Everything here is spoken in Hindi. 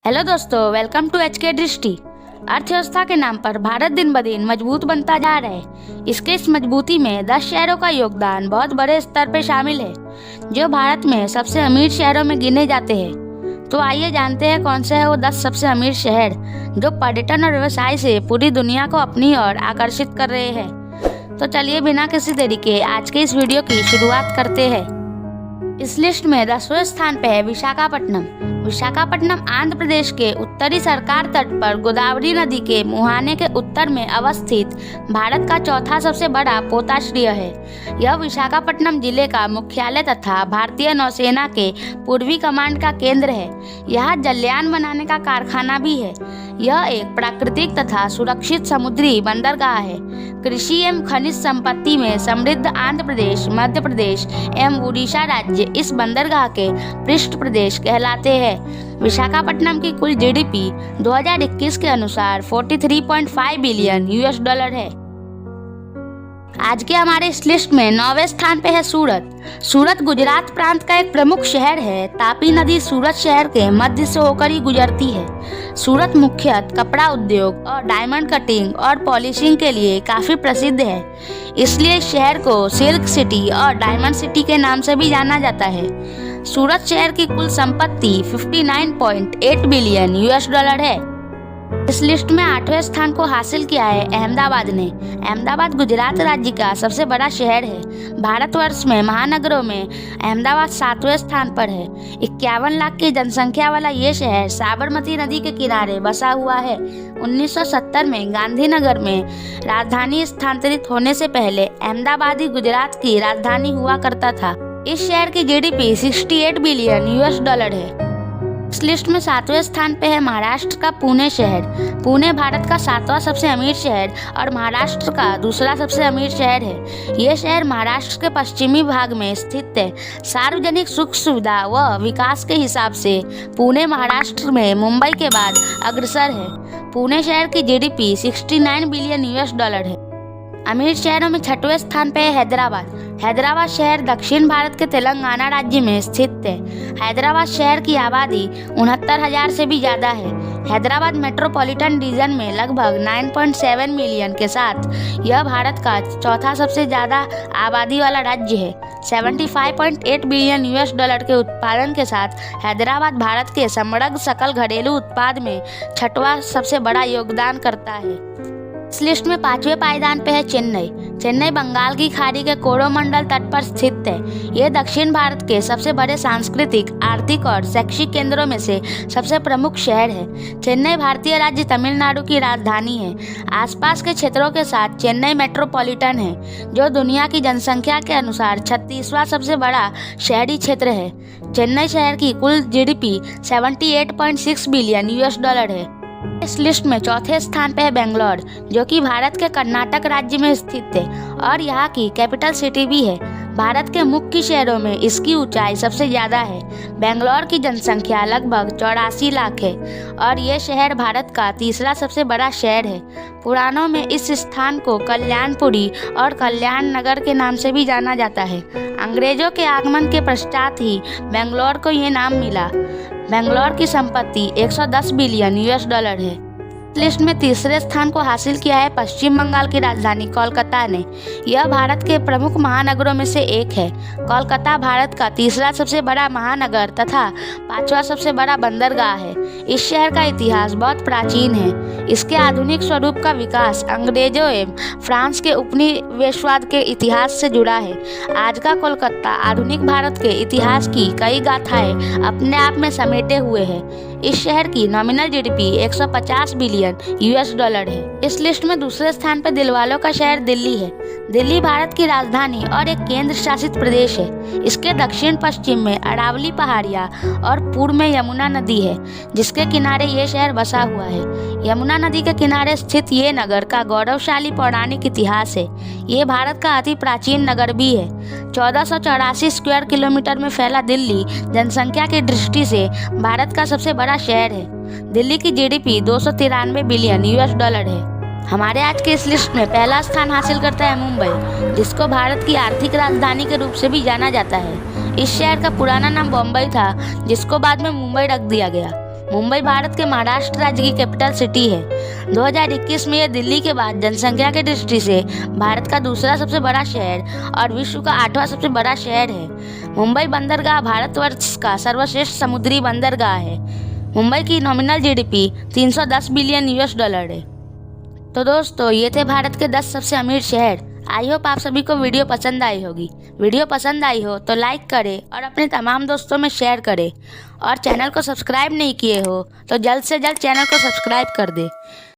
हेलो दोस्तों, वेलकम टू एचके दृष्टि। अर्थव्यवस्था के नाम पर भारत दिन ब दिन मजबूत बनता जा रहा है। इसके इस मजबूती में 10 शहरों का योगदान बहुत बड़े स्तर पर शामिल है, जो भारत में सबसे अमीर शहरों में गिने जाते हैं। तो आइए जानते हैं कौन से है वो 10 सबसे अमीर शहर जो पर्यटन और व्यवसाय से पूरी दुनिया को अपनी ओर आकर्षित कर रहे हैं। तो चलिए बिना किसी देरी के आज के इस वीडियो की शुरुआत करते हैं। इस लिस्ट में 10वें स्थान पे है विशाखापट्टनम। विशाखापट्टनम आंध्र प्रदेश के उत्तरी सरकार तट पर गोदावरी नदी के मुहाने के उत्तर में अवस्थित भारत का चौथा सबसे बड़ा पोताश्रय है। यह विशाखापट्टनम जिले का मुख्यालय तथा भारतीय नौसेना के पूर्वी कमांड का केंद्र है। यहाँ जलयान बनाने का कारखाना भी है। यह एक प्राकृतिक तथा सुरक्षित समुद्री बंदरगाह है। कृषि एवं खनिज संपत्ति में समृद्ध आंध्र प्रदेश, मध्य प्रदेश एवं उड़ीसा राज्य इस बंदरगाह के पृष्ठ प्रदेश कहलाते हैं। विशाखापट्टनम की कुल जीडीपी 2021 के अनुसार 43.5 बिलियन यूएस डॉलर है। आज के हमारे इस लिस्ट में 9वें स्थान पे है सूरत। सूरत गुजरात प्रांत का एक प्रमुख शहर है। तापी नदी सूरत शहर के मध्य से होकर ही गुजरती है। सूरत मुख्यतः कपड़ा उद्योग और डायमंड कटिंग और पॉलिशिंग के लिए काफी प्रसिद्ध है। इसलिए इस शहर को सिल्क सिटी और डायमंड सिटी के नाम से भी जाना जाता है। सूरत शहर की कुल संपत्ति 59.8 बिलियन यूएस डॉलर है। इस लिस्ट में 8वें स्थान को हासिल किया है अहमदाबाद ने। अहमदाबाद गुजरात राज्य का सबसे बड़ा शहर है। भारतवर्ष में महानगरों में अहमदाबाद 7वें स्थान पर है। 51 लाख की जनसंख्या वाला ये शहर साबरमती नदी के किनारे बसा हुआ है। 1970 में गांधीनगर में राजधानी स्थानांतरित होने से पहले अहमदाबाद ही गुजरात की राजधानी हुआ करता था। इस शहर की जीडीपी 68 बिलियन यूएस डॉलर है। इस लिस्ट में 7वें स्थान पे है महाराष्ट्र का पुणे शहर। पुणे भारत का 7वां सबसे अमीर शहर और महाराष्ट्र का दूसरा सबसे अमीर शहर है। यह शहर महाराष्ट्र के पश्चिमी भाग में स्थित है। सार्वजनिक सुख सुविधा व विकास के हिसाब से पुणे महाराष्ट्र में मुंबई के बाद अग्रसर है। पुणे शहर की जीडीपी 69 बिलियन यूएस डॉलर है। अमीर शहरों में 6वें स्थान पे है हैदराबाद। हैदराबाद शहर दक्षिण भारत के तेलंगाना राज्य में स्थित है। हैदराबाद शहर की आबादी 69,000 से भी ज्यादा है। हैदराबाद मेट्रोपॉलिटन रीजन में लगभग 9.7 मिलियन के साथ यह भारत का चौथा सबसे ज्यादा आबादी वाला राज्य है। 75.8 बिलियन यूएस डॉलर के उत्पादन के साथ हैदराबाद भारत के समग्र सकल घरेलू उत्पाद में 6वां सबसे बड़ा योगदान करता है। इस लिस्ट में 5वें पायदान पे है चेन्नई। चेन्नई बंगाल की खाड़ी के कोरोमंडल तट पर स्थित है। यह दक्षिण भारत के सबसे बड़े सांस्कृतिक, आर्थिक और शैक्षिक केंद्रों में से सबसे प्रमुख शहर है। चेन्नई भारतीय राज्य तमिलनाडु की राजधानी है। आसपास के क्षेत्रों के साथ चेन्नई मेट्रोपॉलिटन है, जो दुनिया की जनसंख्या के अनुसार 36वां सबसे बड़ा शहरी क्षेत्र है। चेन्नई शहर की कुल जीडीपी 78.6 बिलियन यूएस डॉलर है। इस लिस्ट में 4थे स्थान पे है बेंगलोर, जो कि भारत के कर्नाटक राज्य में स्थित है और यहाँ की कैपिटल सिटी भी है। भारत के मुख्य शहरों में इसकी ऊंचाई सबसे ज्यादा है। बेंगलोर की जनसंख्या लगभग 84 लाख है और ये शहर भारत का तीसरा सबसे बड़ा शहर है। पुराणों में इस स्थान को कल्याणपुरी और कल्याण नगर के नाम से भी जाना जाता है। अंग्रेजों के आगमन के पश्चात ही बेंगलोर को ये नाम मिला। बेंगलोर की संपत्ति 110 बिलियन यूएस डॉलर है। लिस्ट में 3रे स्थान को हासिल किया है पश्चिम बंगाल की राजधानी कोलकाता ने। यह भारत के प्रमुख महानगरों में से एक है। कोलकाता भारत का तीसरा सबसे बड़ा महानगर तथा 5वां सबसे बड़ा बंदरगाह है। इस शहर का इतिहास बहुत प्राचीन है। इसके आधुनिक स्वरूप का विकास अंग्रेजों एवं फ्रांस के उपनिवेशवाद के इतिहास से जुड़ा है। आज का कोलकाता आधुनिक भारत के इतिहास की कई गाथाएं अपने आप में समेटे हुए है। इस शहर की nominal GDP 150 billion US dollar है। इस लिस्ट में 2रे स्थान पर दिलवालों का शहर दिल्ली है। दिल्ली भारत की राजधानी और एक केंद्र शासित प्रदेश है। इसके दक्षिण पश्चिम में अरावली पहाड़ियाँ और पूर्व में यमुना नदी है, जिसके किनारे ये शहर बसा हुआ है। यमुना नदी के किनारे स्थित ये नगर का गौरवशाली पौराणिक इतिहास है। ये भारत का अति प्राचीन नगर भी है। 1484 स्क्वायर किलोमीटर में फैला दिल्ली जनसंख्या की दृष्टि से भारत का सबसे बड़ा शहर है। दिल्ली की जीडीपी 293 बिलियन यूएस डॉलर है। हमारे आज के इस लिस्ट में पहला स्थान हासिल करता है मुंबई, जिसको भारत की आर्थिक राजधानी के रूप से भी जाना जाता है। इस शहर का पुराना नाम बम्बई था, जिसको बाद में मुंबई रख दिया गया। मुंबई भारत के महाराष्ट्र राज्य की कैपिटल सिटी है। 2021 में यह दिल्ली के बाद जनसंख्या की दृष्टि से भारत का दूसरा सबसे बड़ा शहर और विश्व का 8वां सबसे बड़ा शहर है। मुंबई बंदरगाह भारतवर्ष का सर्वश्रेष्ठ समुद्री बंदरगाह है। मुंबई की nominal GDP 310 billion US dollar है। तो दोस्तों, ये थे भारत के 10 सबसे अमीर शहर। आई होप आप सभी को वीडियो पसंद आई होगी। वीडियो पसंद आई हो तो लाइक करें और अपने तमाम दोस्तों में शेयर करें, और चैनल को सब्सक्राइब नहीं किए हो तो जल्द से जल्द चैनल को सब्सक्राइब कर दें।